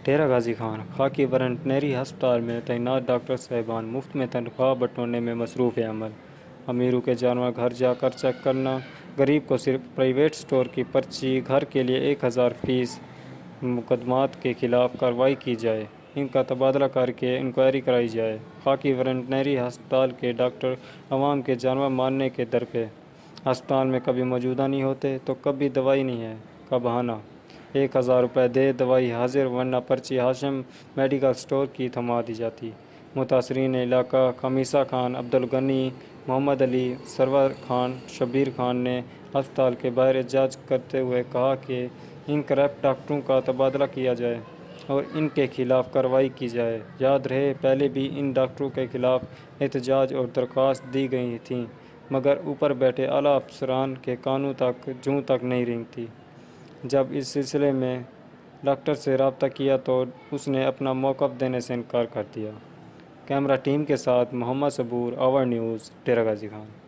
ڈیرہ غازی خان خاکی veterinary ہسپتال میں تعینات ڈاکٹر صاحبان مفت میں تنخواہ بٹورنے میں مصروف عمل۔ امیروں کے جانور گھر جا کر چیک کرنا، غریب کو صرف پرائیویٹ اسٹور کی پرچی، گھر کے لیے 1000 فیس۔ مقدمات کے خلاف کارروائی کی جائے، ان کا تبادلہ کر کے انکوائری کرائی جائے۔ خاکی ویٹرنری ہسپتال کے ڈاکٹر عوام کے جانور مارنے کے درپے۔ ہسپتال میں کبھی موجودہ نہیں ہوتے تو کبھی دوائی نہیں ہے کا بہانہ۔ 1000 روپے دے دوائی حاضر ورنہ پرچی ہاشم میڈیکل اسٹور کی تھما دی جاتی۔ متاثرین علاقہ خمیسہ خان، عبدالغنی، محمد علی، سرور خان، شبیر خان نے ہسپتال کے باہر احتجاج کرتے ہوئے کہا کہ ان کرپٹ ڈاکٹروں کا تبادلہ کیا جائے اور ان کے خلاف کارروائی کی جائے۔ یاد رہے پہلے بھی ان ڈاکٹروں کے خلاف احتجاج اور درخواست دی گئی تھیں مگر اوپر بیٹھے اعلیٰ افسران کے کانوں تک جوں تک نہیں رینگتی۔ جب اس سلسلے میں ڈاکٹر سے رابطہ کیا تو اس نے اپنا موقف دینے سے انکار کر دیا۔ کیمرہ ٹیم کے ساتھ محمد صبور، آور نیوز، ڈیرہ غازی خان۔